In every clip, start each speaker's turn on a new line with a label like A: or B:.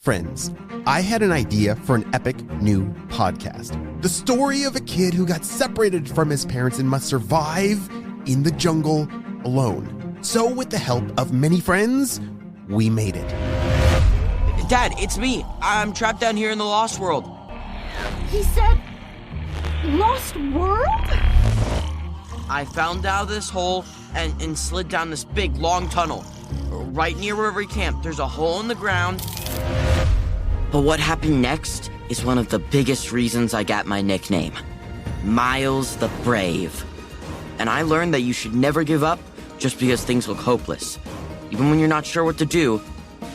A: Friends, I had an idea for an epic new podcast. The story of a kid who got separated from his parents and must survive in the jungle alone. So with the help of many friends, we made it.
B: Dad, it's me. I'm trapped down here in the Lost World.
C: He said, Lost World?
B: I found out of this hole and slid down this big, long tunnel. Right near where we camped, there's a hole in the ground. But what happened next is one of the biggest reasons I got my nickname, Miles the Brave. And I learned that you should never give up just because things look hopeless. Even when you're not sure what to do,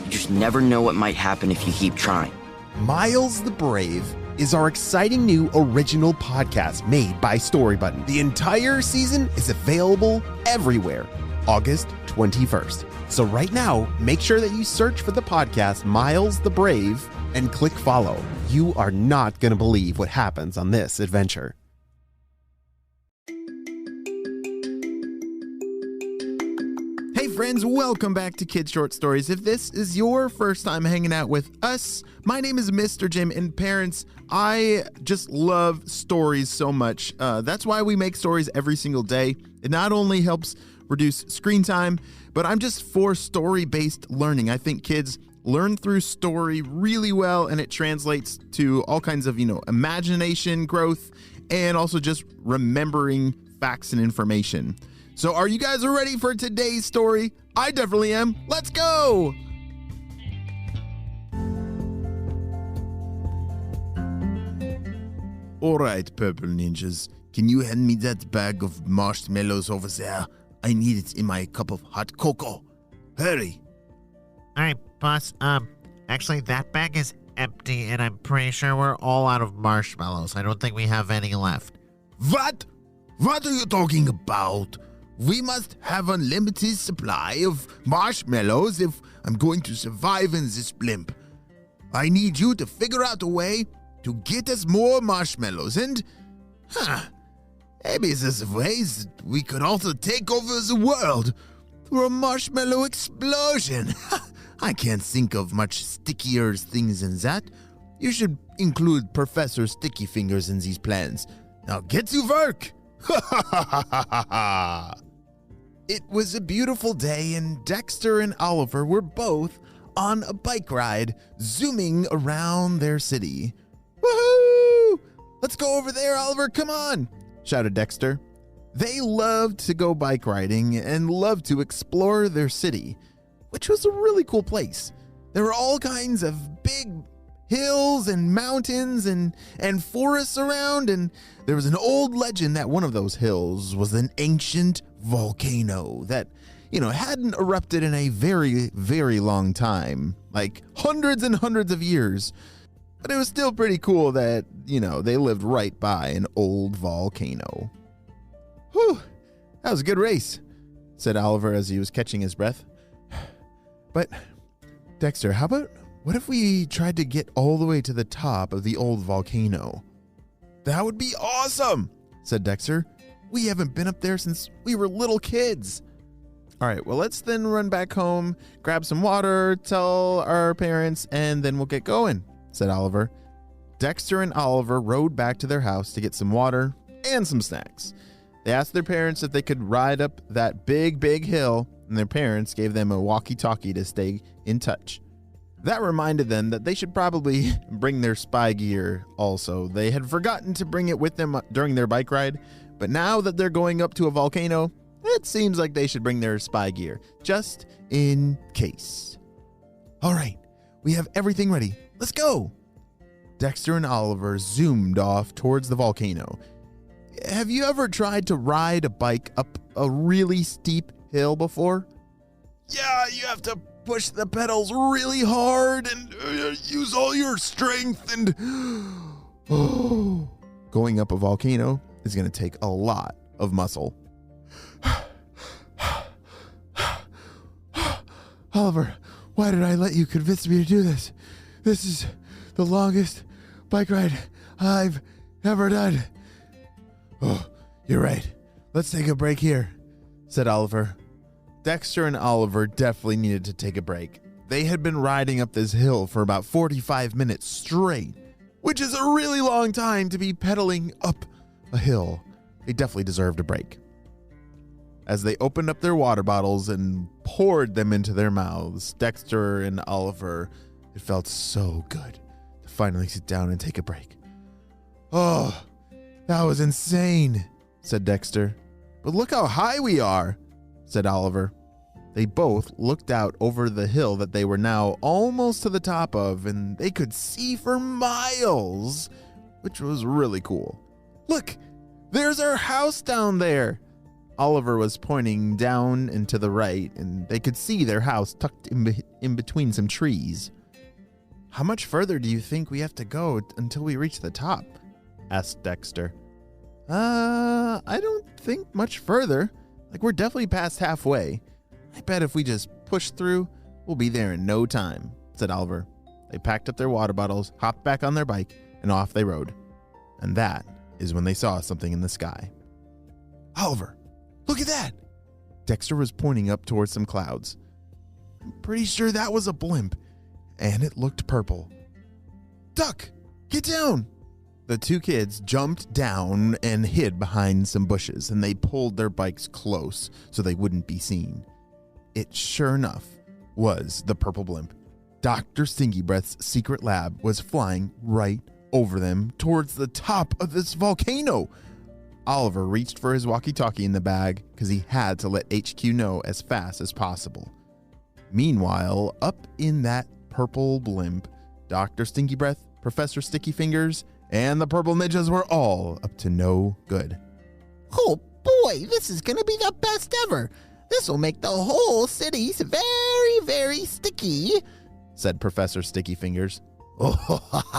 B: you just never know what might happen if you keep trying.
A: Miles the Brave is our exciting new original podcast made by Storybutton. The entire season is available everywhere, August 21st. So right now, make sure that you search for the podcast Miles the Brave and click follow. You are not going to believe what happens on this adventure. Hey friends, welcome back to Kids Short Stories. If this is your first time hanging out with us, my name is Mr. Jim, and parents, I just love stories so much. That's why we make stories every single day. It not only helps reduce screen time, but I'm just for story-based learning. I think kids learn through story really well, and it translates to all kinds of, imagination growth and also just remembering facts and information. So are you guys ready for today's story? I definitely am. Let's go! All right, Purple Ninjas. Can you hand me that bag of marshmallows over there? I need it in my cup of hot cocoa. Hurry.
D: All right, boss. Actually, that bag is empty, and I'm pretty sure we're all out of marshmallows. I don't think we have any left.
A: What? What are you talking about? We must have unlimited supply of marshmallows if I'm going to survive in this blimp. I need you to figure out a way to get us more marshmallows and, maybe there's ways we could also take over the world through a marshmallow explosion. I can't think of much stickier things than that. You should include Professor Sticky Fingers in these plans. Now get to work! It was a beautiful day, and Dexter and Oliver were both on a bike ride, zooming around their city. Woohoo! Let's go over there, Oliver, come on! Shouted Dexter. They loved to go bike riding and loved to explore their city, which was a really cool place. There were all kinds of big hills and mountains and forests around, and there was an old legend that one of those hills was an ancient volcano that, hadn't erupted in a very, very long time, like hundreds and hundreds of years. But it was still pretty cool that, they lived right by an old volcano. Whew, that was a good race, said Oliver as he was catching his breath. But, Dexter, what if we tried to get all the way to the top of the old volcano? That would be awesome, said Dexter. We haven't been up there since we were little kids. All right, well, let's then run back home, grab some water, tell our parents, and then we'll get going, said Oliver. Dexter and Oliver rode back to their house to get some water and some snacks. They asked their parents if they could ride up that big, big hill, and their parents gave them a walkie-talkie to stay in touch. That reminded them that they should probably bring their spy gear also. They had forgotten to bring it with them during their bike ride, but now that they're going up to a volcano, it seems like they should bring their spy gear, just in case. All right, we have everything ready. Let's go! Dexter and Oliver zoomed off towards the volcano. Have you ever tried to ride a bike up a really steep hill before? Yeah, you have to push the pedals really hard and use all your strength and... Going up a volcano is going to take a lot of muscle. Oliver, why did I let you convince me to do this? This is the longest bike ride I've ever done. Oh, you're right. Let's take a break here, said Oliver. Dexter and Oliver definitely needed to take a break. They had been riding up this hill for about 45 minutes straight, which is a really long time to be pedaling up a hill. They definitely deserved a break. As they opened up their water bottles and poured them into their mouths, Dexter and Oliver, it felt so good to finally sit down and take a break. "Oh, that was insane," said Dexter. "But look how high we are," said Oliver. They both looked out over the hill that they were now almost to the top of, and they could see for miles, which was really cool. "Look, there's our house down there." Oliver was pointing down and to the right, and they could see their house tucked in between some trees. "How much further do you think we have to go until we reach the top?" asked Dexter. I don't think much further. Like, we're definitely past halfway. I bet if we just push through, we'll be there in no time," said Oliver. They packed up their water bottles, hopped back on their bike, and off they rode. And that is when they saw something in the sky. "Oliver, look at that!" Dexter was pointing up towards some clouds. "I'm pretty sure that was a blimp, and it looked purple." "Duck, get down!" The two kids jumped down and hid behind some bushes, and they pulled their bikes close so they wouldn't be seen. It sure enough was the purple blimp. Dr. Stinky Breath's secret lab was flying right over them towards the top of this volcano. Oliver reached for his walkie-talkie in the bag because he had to let HQ know as fast as possible. Meanwhile, up in that purple blimp, Dr. Stinky Breath, Professor Sticky Fingers, and the Purple Ninjas were all up to no good.
E: "Oh boy, this is gonna be the best ever. This will make the whole city very, very sticky,"
A: said Professor Sticky Fingers. "Oh,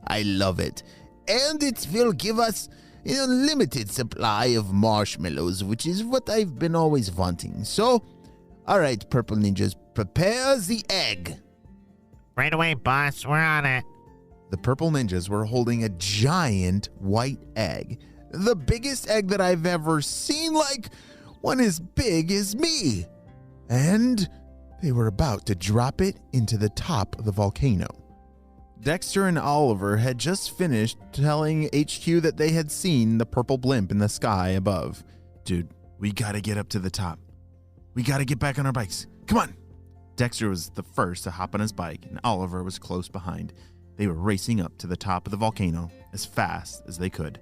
A: I love it. And it will give us an unlimited supply of marshmallows, which is what I've been always wanting. So, all right, Purple Ninjas, prepare the egg."
D: Right away, boss. We're on it.
A: The Purple Ninjas were holding a giant white egg. The biggest egg that I've ever seen, like one as big as me. And they were about to drop it into the top of the volcano. Dexter and Oliver had just finished telling HQ that they had seen the purple blimp in the sky above. "Dude, we gotta get up to the top. We gotta get back on our bikes. Come on." Dexter was the first to hop on his bike, and Oliver was close behind. They were racing up to the top of the volcano as fast as they could,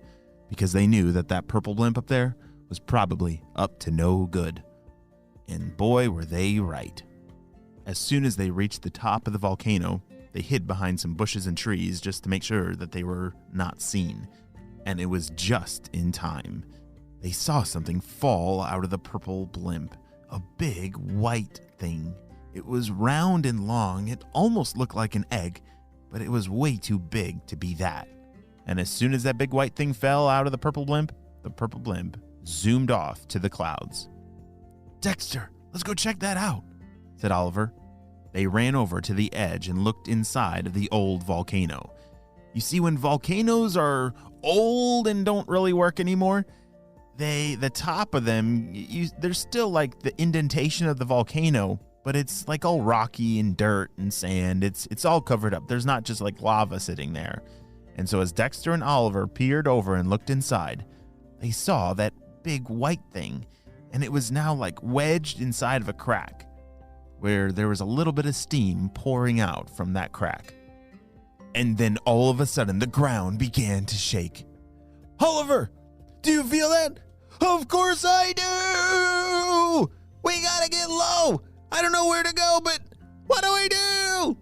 A: because they knew that that purple blimp up there was probably up to no good. And boy, were they right. As soon as they reached the top of the volcano, they hid behind some bushes and trees just to make sure that they were not seen. And it was just in time. They saw something fall out of the purple blimp, a big white thing. It was round and long. It almost looked like an egg, but it was way too big to be that. And as soon as that big white thing fell out of the purple blimp zoomed off to the clouds. "Dexter, let's go check that out," said Oliver. They ran over to the edge and looked inside of the old volcano. You see, when volcanoes are old and don't really work anymore, the top of them, there's still like the indentation of the volcano, but it's like all rocky and dirt and sand. It's all covered up. There's not just like lava sitting there. And so as Dexter and Oliver peered over and looked inside, they saw that big white thing, and it was now like wedged inside of a crack, where there was a little bit of steam pouring out from that crack. And then all of a sudden, the ground began to shake. "Oliver, do you feel that?" "Of course I do! We gotta get low! I don't know where to go, but what do we do?"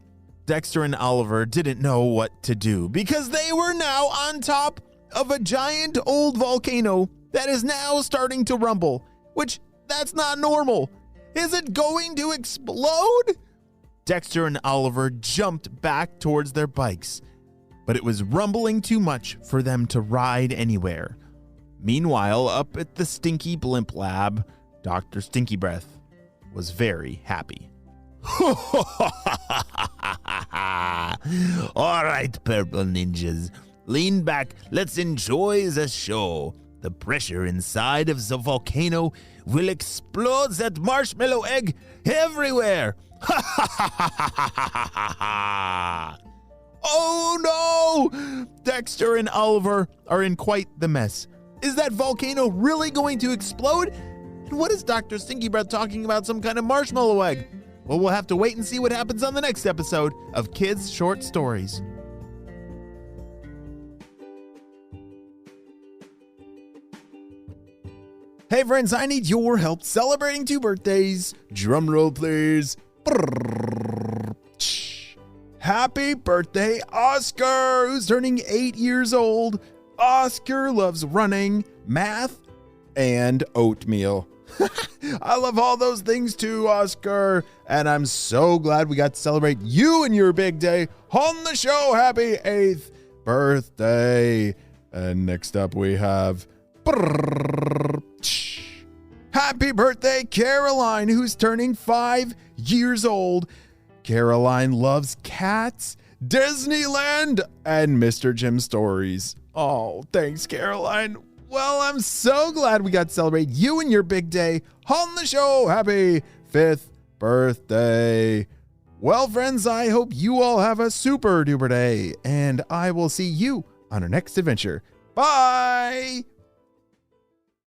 A: Dexter and Oliver didn't know what to do because they were now on top of a giant old volcano that is now starting to rumble, which that's not normal. Is it going to explode? Dexter and Oliver jumped back towards their bikes, but it was rumbling too much for them to ride anywhere. Meanwhile, up at the Stinky Blimp Lab, Dr. Stinky Breath was very happy.
F: All right, Purple Ninjas, lean back. Let's enjoy the show.
A: The pressure inside of the volcano will explode that marshmallow egg everywhere. Oh no! Dexter and Oliver are in quite the mess. Is that volcano really going to explode? And what is Dr. Stinky Breath talking about, some kind of marshmallow egg? Well, we'll have to wait and see what happens on the next episode of Kids Short Stories. Hey friends, I need your help celebrating 2 birthdays. Drum roll, please. Happy birthday, Oscar, who's turning 8 years old. Oscar loves running, math, and oatmeal. I love all those things too, Oscar. And I'm so glad we got to celebrate you and your big day on the show. Happy 8th birthday. And next up we have... Happy birthday, Caroline, who's turning 5 years old. Caroline loves cats, Disneyland, and Mr. Jim stories. Oh, thanks, Caroline. Well, I'm so glad we got to celebrate you and your big day on the show. Happy 5th birthday. Well, friends, I hope you all have a super duper day, and I will see you on our next adventure. Bye!